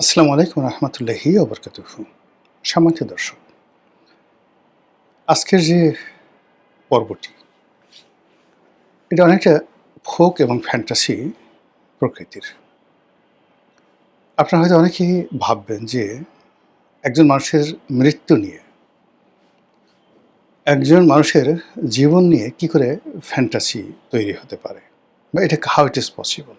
আসসালামু আলাইকুম রহমতুল্লাহি ওবরকাতুহু। সম্মানিত দর্শক, আজকের যে পর্বটি, এটা অনেকটা ফোক এবং ফ্যান্টাসি প্রকৃতির। আপনারা হয়তো অনেকেই ভাববেন যে একজন মানুষের মৃত্যু নিয়ে, একজন মানুষের জীবন নিয়ে কি করে ফ্যান্টাসি তৈরি হতে পারে, বা এটা হাউ ইট ইজ পসিবল।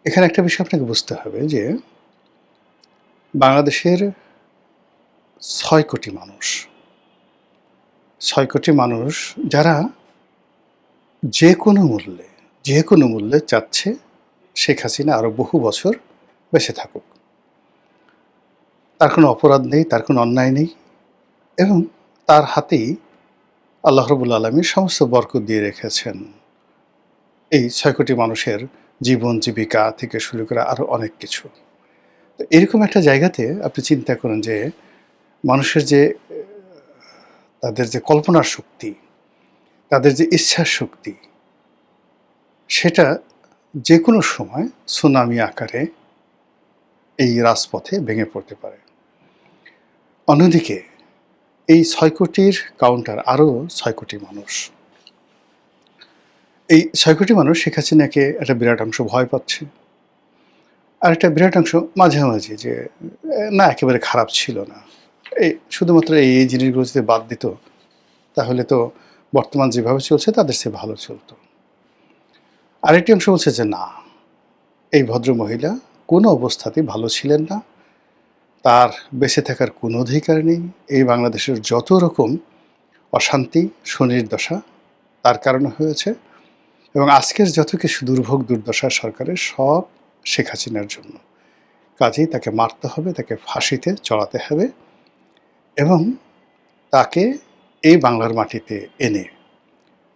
এখানে একটা বিষয় আপনাকে বুঝতে হবে যে বাংলাদেশের ৬ কোটি মানুষ, ৬ কোটি মানুষ যারা যে কোনো মূল্যে চাচ্ছে শেখ হাসিনা আরও বহু বছর বেঁচে থাকুক। তার কোনো অপরাধ নেই, তার কোনো অন্যায় নেই, এবং তার হাতেই আল্লাহ রাব্বুল আলামিন সমস্ত বরকত দিয়ে রেখেছেন এই ৬ কোটি মানুষের জীবন জীবিকা থেকে শুরু করে আরও অনেক কিছু। তো এরকম একটা জায়গাতে আপনি চিন্তা করেন যে মানুষের যে তাদের যে কল্পনার শক্তি, তাদের যে ইচ্ছার শক্তি, সেটা যে কোনো সময় সুনামি আকারে এই রাজপথে ভেঙে পড়তে পারে। অন্যদিকে এই ৬ কোটির কাউন্টার আরও ৬ কোটি মানুষ। এই ৬ কোটি মানুষ শেখ হাসিনাকে একটা বিরাট অংশ ভয় পাচ্ছে, আর একটা বিরাট অংশ মাঝামাঝি যে না, একেবারে খারাপ ছিল না, এই শুধুমাত্র এই জিনিসগুলো যদি বাদ দিত তাহলে তো বর্তমান যেভাবে চলছে তাদের চেয়ে ভালো চলতো। আরেকটি অংশ বলছে যে না, এই ভদ্র মহিলা কোনো অবস্থাতেই ভালো ছিলেন না, তার বেঁচে থাকার কোনো অধিকার নেই। এই বাংলাদেশের যত রকম অশান্তি সুনির্দশা তার কারণে হয়েছে, এবং আজকের যত কিছু দুর্ভোগ দুর্দশা সরকারের, সব শেখ হাসিনার জন্য। কাজেই তাকে মারতে হবে, তাকে ফাঁসিতে চড়াতে হবে, এবং তাকে এই বাংলার মাটিতে এনে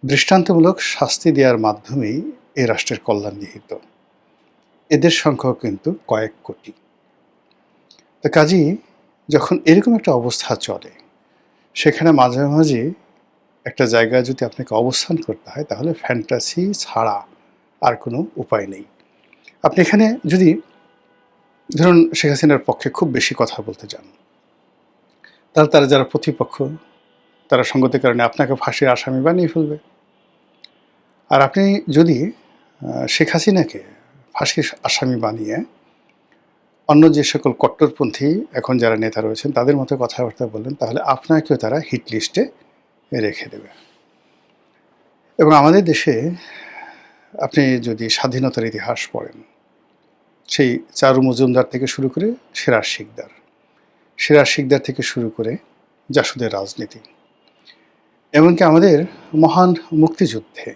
দৃষ্টান্তমূলক শাস্তি দেওয়ার মাধ্যমেই এই রাষ্ট্রের কল্যাণ নিহিত। এদের সংখ্যাও কিন্তু কয়েক কোটি। তো কাজেই যখন এরকম একটা অবস্থা চলে, সেখানে মাঝে মাঝে একটা জায়গায় যদি আপনাকে অবস্থান করতে হয়, তাহলে ফ্যান্টাসি ছাড়া আর কোনো উপায় নেই। আপনি এখানে যদি ধরুন শেখ হাসিনার পক্ষে খুব বেশি কথা বলতে যান, তাহলে তারা যারা প্রতিপক্ষ, তারা সঙ্গতির কারণে আপনাকে ফাঁসির আসামি বানিয়ে ফেলবে। আর আপনি যদি শেখ হাসিনাকে ফাঁসির আসামি বানিয়ে অন্য যে সকল কট্টরপন্থী এখন যারা নেতা রয়েছেন তাদের মতো কথাবার্তা বললেন, তাহলে আপনাকেও তারা হিট লিস্টে রেখে দেবে। এবং আমাদের দেশে আপনি যদি স্বাধীনতার ইতিহাস পড়েন, সেই চারু মজুমদার থেকে শুরু করে সিরাজ শিকদার থেকে শুরু করে জাসদের রাজনীতি, এমনকি আমাদের মহান মুক্তিযুদ্ধে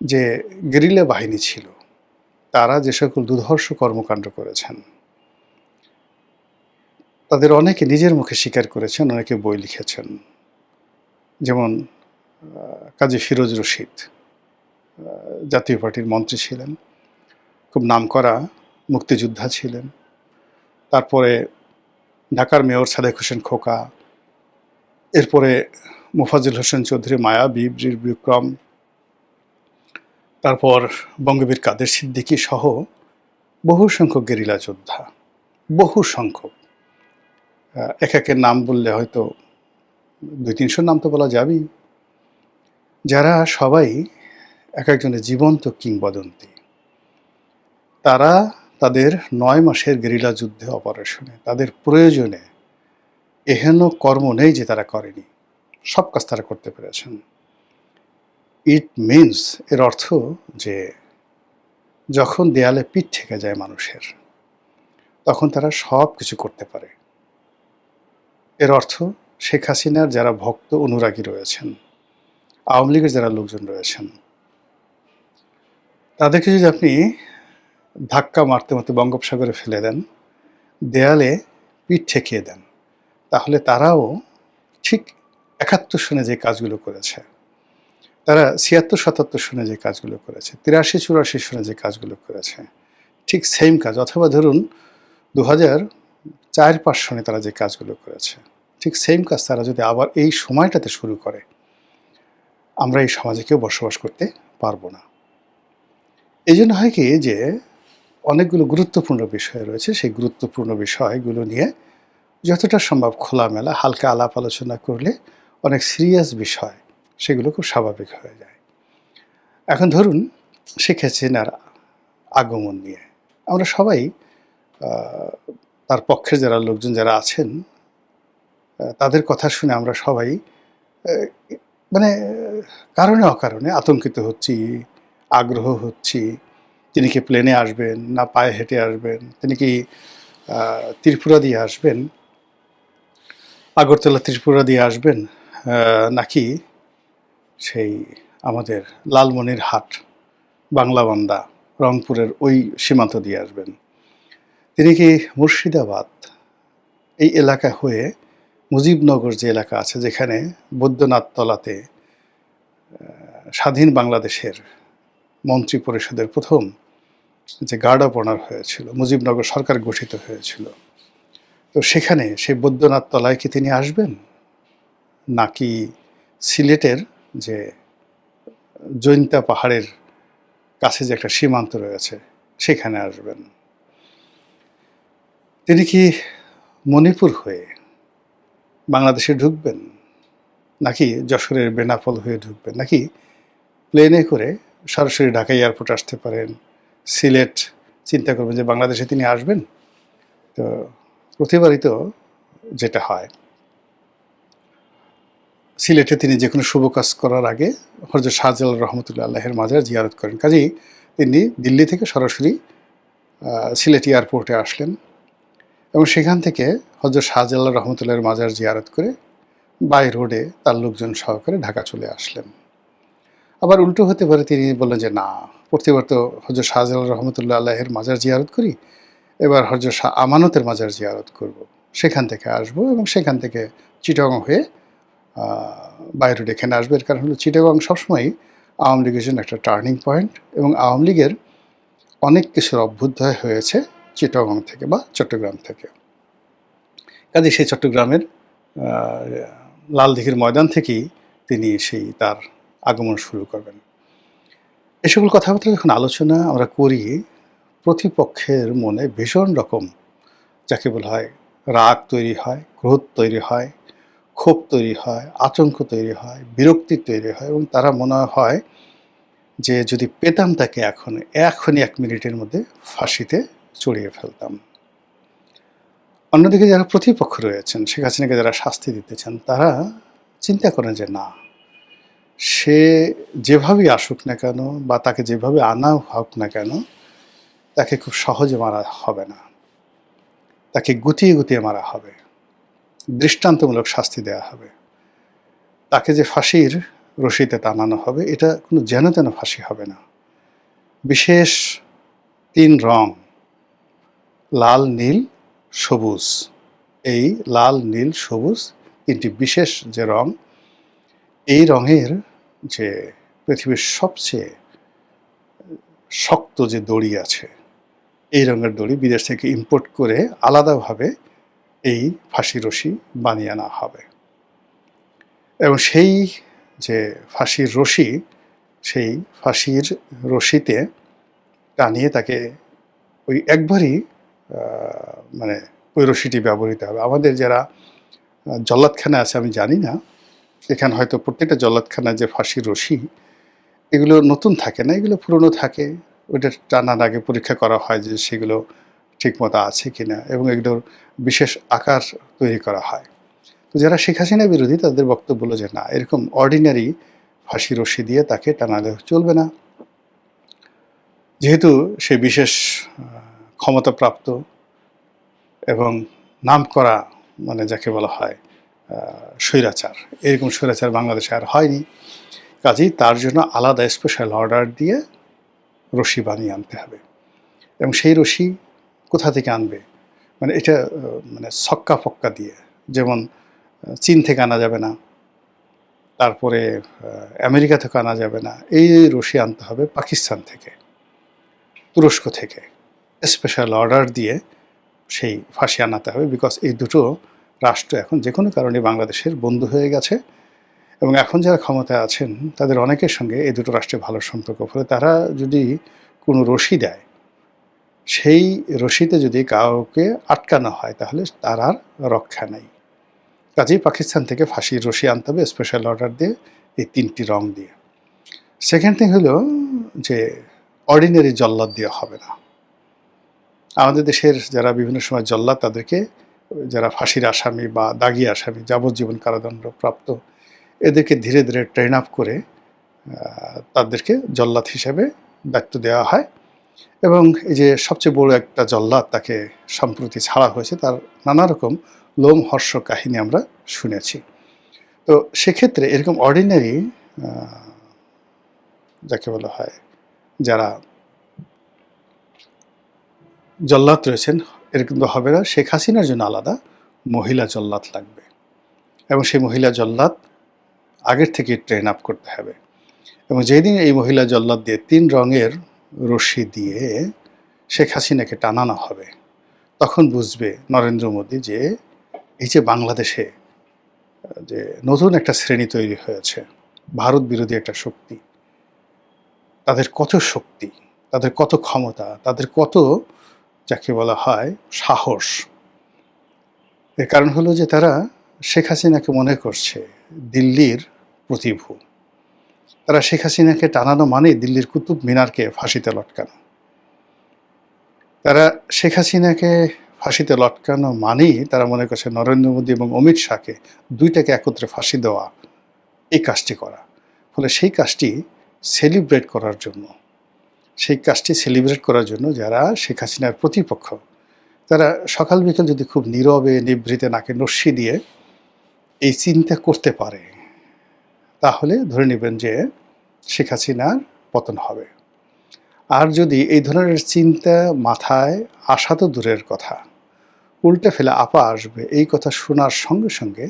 যে গেরিলা বাহিনী ছিল, তারা যে সকল দুর্ধর্ষ কর্মকাণ্ড করেছেন, তাদের অনেকে নিজের মুখে স্বীকার করেছেন, অনেকে বই লিখেছেন। যেমন কাজী ফিরোজ রশিদ জাতীয় পার্টির মন্ত্রী ছিলেন, খুব নামকরা মুক্তিযোদ্ধা ছিলেন। তারপরে ঢাকার মেয়র সাদেক হোসেন খোকা, এরপরে মোফাজ্জল হোসেন চৌধুরী মায়াবী, বীর বিক্রম, তারপর বঙ্গবীর কাদের সিদ্দিকী সহ বহু সংখ্যক গেরিলা যোদ্ধা, বহু সংখ্যক। একের নাম বললে হয়তো 200-300 নাম তো বলা যাবেই, যারা সবাই এক একজনের জীবন্ত কিংবদন্তি। তারা তাদের 9 মাসের গেরিলা যুদ্ধে অপারেশনে, তাদের প্রয়োজনে এহেন কর্ম নেই যে তারা করেনি, সব কাজ তারা করতে পেরেছেন। ইট মিনস, এর অর্থ যে যখন দেয়ালে পিঠ ঠেকে যায় মানুষের, তখন তারা সব কিছু করতে পারে। এর অর্থ শেখ হাসিনার যারা ভক্ত অনুরাগী রয়েছেন, আওয়ামী লীগের যারা লোকজন রয়েছেন, তাদেরকে যদি আপনি ধাক্কা মারতে মারতে বঙ্গোপসাগরে ফেলে দেন, দেয়ালে পিঠ ঠেকিয়ে দেন, তাহলে তারাও ঠিক 71 সনে যে কাজগুলো করেছে, তারা 76-77 সনে যে কাজগুলো করেছে, 83-84 সনে যে কাজগুলো করেছে, ঠিক সেম কাজ, অথবা ধরুন 2004-5 সনে তারা যে কাজগুলো করেছে, ঠিক সেম কাজ তারা যদি আবার এই সময়টাতে শুরু করে, আমরা এই সমাজে কেউ বসবাস করতে পারবো না। এই জন্য হয় কি যে অনেকগুলো গুরুত্বপূর্ণ বিষয় রয়েছে। সেই গুরুত্বপূর্ণ বিষয়গুলো নিয়ে যতটা সম্ভব খোলামেলা হালকা আলাপ আলোচনা করলে অনেক সিরিয়াস বিষয় সেগুলো খুব স্বাভাবিক হয়ে যায়। এখন ধরুন শেখ হাসিনার আগমন নিয়ে আমরা সবাই তার পক্ষের যারা লোকজন যারা আছেন তাদের কথা শুনে আমরা সবাই মানে কারণে অকারণে আতঙ্কিত হচ্ছি, আগ্রহ হচ্ছি। তিনি কি প্লেনে আসবেন না পায়ে হেঁটে আসবেন, তিনি কি ত্রিপুরা দিয়ে আসবেন, আগরতলা ত্রিপুরা দিয়ে আসবেন, নাকি সেই আমাদের লালমনিরহাট বাংলাবান্ধা রংপুরের ওই সীমান্ত দিয়ে আসবেন, তিনি কি মুর্শিদাবাদ এই এলাকা হয়ে মুজিবনগর যে এলাকা আছে যেখানে বৈদ্যনাথ তলাতে স্বাধীন বাংলাদেশের মন্ত্রী পরিষদের প্রথম যে গার্ড অফ অনার হয়েছিল, মুজিবনগর সরকার গঠিত হয়েছিল, তো সেখানে সেই বৈদ্যনাথ তলায় কি তিনি আসবেন, নাকি সিলেটের যে জৈন্তা পাহাড়ের কাছে যে একটা সীমান্ত রয়েছে সেখানে আসবেন, তিনি কি মণিপুর হয়ে বাংলাদেশে ঢুকবেন, নাকি যশোরের বেনাপোল হয়ে ঢুকবেন, নাকি প্লেনে করে সরাসরি ঢাকা এয়ারপোর্ট আসতে পারেন, সিলেট চিন্তা করবেন যে বাংলাদেশে তিনি আসবেন। তো প্রতিবারই তো যেটা হয়, সিলেটে তিনি যে কোনো শুভ কাজ করার আগে হযরত শাহজালাল রহমতুল্লাহ আল্লাহের মাজার জিয়ারত করেন। কাজেই তিনি দিল্লি থেকে সরাসরি সিলেট এয়ারপোর্টে আসলেন এবং সেখান থেকে হযরত শাহজালাল রহমতুল্লাহের মাজার জিয়ারত করে বাই রোডে তার লোকজন সহকারে ঢাকা চলে আসলেন। আবার উল্টো হতে পারে, তিনি বললেন যে না, প্রতিবার তো হযরত শাহজালাল রহমতুল্লাহ আল্লাহের মাজার জিয়ারত করি, এবার হযরত শাহ আমানতের মাজার জিয়ারত করব, সেখান থেকে আসব এবং সেখান থেকে চিটাগং হয়ে বাই রোড এখানে আসবে। এর কারণ হলো চিটাগং সবসময়ই আওয়ামী লীগের জন্য একটা টার্নিং পয়েন্ট এবং আওয়ামী লীগের অনেক কিছুর অভ্যুদয় হয়েছে চিটাগং থেকে বা চট্টগ্রাম থেকে। কাজে সেই চট্টগ্রামের লালদিঘির ময়দান থেকেই তিনি সেই তার আগমন শুরু করবেন। এ সকল কথাবার্তা যখন আলোচনা আমরা করি, প্রতিপক্ষের মনে ভীষণ রকম যাকে বলা হয় রাগ তৈরি হয়, ক্রোধ তৈরি হয়, ক্ষোভ তৈরি হয়, আতঙ্ক তৈরি হয়, বিরক্তি তৈরি হয় এবং তারা মনে হয় যে যদি পেতাম তাকে এখনই 1 মিনিটের মধ্যে ফাঁসিতে চড়িয়ে ফেলতাম। অন্যদিকে যারা প্রতিপক্ষ রয়েছেন, শেখ হাসিনাকে যারা শাস্তি দিতে চান, তারা চিন্তা করেন যে না, সে যেভাবেই আসুক না কেন বা তাকে যেভাবে আনা হোক না কেন, তাকে খুব সহজে মারা হবে না, তাকে গুটিয়ে গুটিয়ে মারা হবে, দৃষ্টান্তমূলক শাস্তি দেওয়া হবে, তাকে যে ফাঁসির রশিতে টানানো হবে এটা কোনো যেন তেন ফাঁসি হবে না। বিশেষ 3 রং লাল, নীল, সবুজ, এই লাল, নীল, সবুজ 3টি বিশেষ যে রং, এই রঙের যে পৃথিবীর সবচেয়ে শক্ত যে দড়ি আছে, এই রঙের দড়ি বিদেশ থেকে ইম্পোর্ট করে আলাদাভাবে এই ফাঁসি রশি বানিয়ে আনা হবে এবং সেই যে ফাঁসির রশি, সেই ফাঁসির রশিতে টানিয়ে তাকে ওই একবারই মানে ওই রশিটি ব্যবহৃত হবে। আমাদের যারা জল্লাদখানা আছে, আমি জানি না, এখানে হয়তো প্রত্যেকটা জল্লাদখানায় যে ফাঁসির রশি এগুলো নতুন থাকে না, এগুলো পুরনো থাকে। ওইটা টানার আগে পরীক্ষা করা হয় যে সেগুলো ঠিকমতো আছে কিনা এবং এগুলোর বিশেষ আকার তৈরি করা হয়। তো যারা শেখ হাসিনা বিরোধী তাদের বক্তব্য হলো যে না, এরকম অর্ডিনারি ফাঁসি রশি দিয়ে তাকে টানালে চলবে না, যেহেতু সে বিশেষ ক্ষমতাপ্রাপ্ত এবং নামকরা মানে যাকে বলা হয় স্বৈরাচার, এরকম স্বৈরাচার বাংলাদেশে আর হয়নি। কাজেই তার জন্য আলাদা স্পেশাল অর্ডার দিয়ে রশি বানিয়ে আনতে হবে এবং সেই রশি কোথা থেকে আনবে, মানে এটা মানে ছক্কা ফক্কা দিয়ে, যেমন চীন থেকে আনা যাবে না, তারপরে আমেরিকা থেকে আনা যাবে না, এই রশি আনতে হবে পাকিস্তান থেকে, তুরস্ক থেকে স্পেশাল অর্ডার দিয়ে সেই ফাঁসি আনাতে হবে। বিকজ এই দুটো রাষ্ট্র এখন যে কোনো কারণে বাংলাদেশের বন্ধু হয়ে গেছে এবং এখন যারা ক্ষমতায় আছেন তাদের অনেকের সঙ্গে এই দুটো রাষ্ট্রের ভালো সম্পর্ক, ফলে তারা যদি কোনো রশি দেয় সেই রশিতে যদি কাউকে আটকানো হয় তাহলে তার আর রক্ষা নেই। কাজেই পাকিস্তান থেকে ফাঁসির রশি আনতে হবে স্পেশাল অর্ডার দিয়ে, এই ৩টি রং দিয়ে। সেকেন্ড থিং হলো যে অর্ডিনারি জল্লাদ দিয়ে হবে না। আমাদের দেশের যারা বিভিন্ন সময় জল্লাদ, তাদেরকে যারা ফাঁসির আসামি বা দাগি আসামি, যাবজ্জীবন কারাদণ্ড প্রাপ্ত, এদেরকে ধীরে ধীরে ট্রেন আপ করে তাদেরকে জল্লাদ হিসেবে দায়িত্ব দেওয়া হয়। এবং এই যে সবচেয়ে বড় একটা জল্লাদ, তাকে সম্প্রতি ছাড়া হয়েছে, তার নানা রকম লোমহর্ষ কাহিনী আমরা শুনেছি। তো সেক্ষেত্রে এরকম অর্ডিনারি যাকে বলা হয় যারা জল্লাদ রয়েছেন, এরকম তো হবে না। শেখ হাসিনার জন্য আলাদা মহিলা জল্লাদ লাগবে, এবং সেই মহিলা জল্লাদ আগের থেকে ট্রেন আপ করতে হবে। এবং যেদিন এই মহিলা জল্লাদ দিয়ে ৩ রঙের রশি দিয়ে শেখ হাসিনাকে টানানো হবে, তখন বুঝবে নরেন্দ্র মোদী যে এই যে বাংলাদেশে যে নতুন একটা শ্রেণী তৈরি হয়েছে, ভারত বিরোধী একটা শক্তি, তাদের কত শক্তি, তাদের কত ক্ষমতা, তাদের কত যাকে বলা হয় সাহস। এর কারণ হলো যে তারা শেখ হাসিনাকে মনে করছে দিল্লির প্রতিভু। তারা শেখ হাসিনাকে টানানো মানে দিল্লির কুতুব মিনারকে ফাঁসিতে লটকানো। তারা শেখ হাসিনাকে ফাঁসিতে লটকানো মানেই তারা মনে করছে নরেন্দ্র মোদী এবং অমিত শাহকে, দুইটাকে একত্রে ফাঁসি দেওয়া, এই কাজটি করা। ফলে সেই কাজটি সেলিব্রেট করার জন্য যারা শেখ হাসিনার প্রতিপক্ষ, তারা সকাল বিকেল যদি খুব নীরবে নিভৃতে নাকে নস্যি দিয়ে এই চিন্তা করতে পারে, তাহলে ধরে নেবেন যে শেখ হাসিনার পতন হবে। আর যদি এই ধরনের চিন্তা মাথায় আসা তো দূরের কথা, উল্টে ফেলে আপা আসবে, এই কথা শোনার সঙ্গে সঙ্গে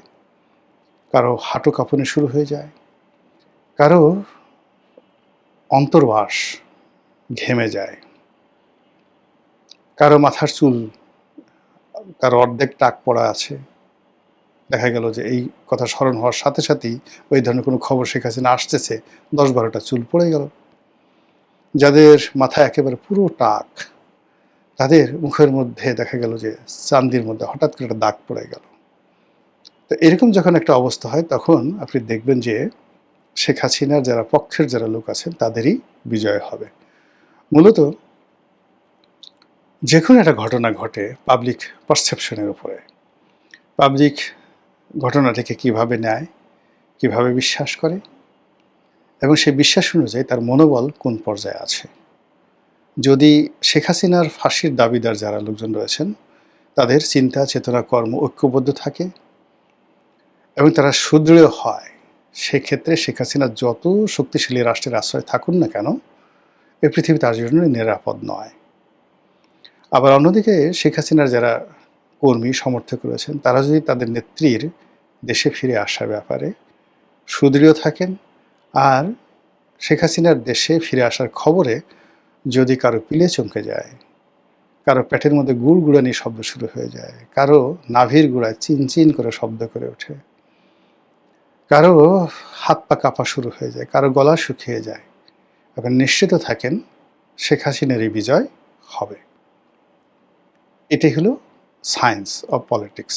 কারো হাঁটু কাঁপুনি শুরু হয়ে যায়, কারো অন্তর্বাস ঘেমে যায়, কারো মাথার চুল, কারো অর্ধেক টাক পড়া আছে। দেখা গেল যে এই কথা স্মরণ হওয়ার সাথে সাথেই ওই ধরনের কোনো খবর শেখ হাসিনা আসতেছে, 10-12টা চুল পড়ে গেল। যাদের মাথায় একেবারে পুরো টাক, তাদের মুখের মধ্যে দেখা গেল যে চান্দির মধ্যে হঠাৎ করে একটা দাগ পড়ে গেল। তো এরকম যখন একটা অবস্থা হয়, তখন আপনি দেখবেন যে শেখ হাসিনার যারা পক্ষের যারা লোক আছেন তাদেরই বিজয় হবে। মূলত যে কোনো একটা ঘটনা ঘটে পাবলিক পারসেপশনের উপরে, পাবলিক ঘটনাটিকে কিভাবে নেয়, কিভাবে বিশ্বাস করে, এবং সেই বিশ্বাস অনুযায়ী তার মনোবল কোন পর্যায়ে আছে। যদি শেখ হাসিনার ফাঁসির দাবিদার যারা লোকজন রয়েছেন, তাদের চিন্তা চেতনা কর্ম ঐক্যবদ্ধ থাকে এবং তারা সুদৃঢ় হয়, সেক্ষেত্রে শেখ হাসিনা যত শক্তিশালী রাষ্ট্রের আশ্রয় থাকুন না কেন, এই পৃথিবী তার জন্য নিরাপদ নয়। আবার অন্যদিকে শেখ হাসিনার যারা কর্মী সমর্থক রয়েছেন, তারা যদি তাদের নেত্রীর দেশে ফিরে আসার ব্যাপারে সুদৃঢ় থাকেন, আর শেখ হাসিনার দেশে ফিরে আসার খবরে যদি কারো পিলে চমকে যায়, কারো পেটের মধ্যে গুড়গুড়ানি শব্দ শুরু হয়ে যায়, কারো নাভির গোড়ায় চিনচিন করে শব্দ করে ওঠে, কারো হাত পা কাঁপা শুরু হয়ে যায়, কারো গলা শুকিয়ে যায়, আপনি নিশ্চিত থাকেন শেখ হাসিনারই বিজয় হবে। এটাই হলো সায়েন্স অফ পলিটিক্স।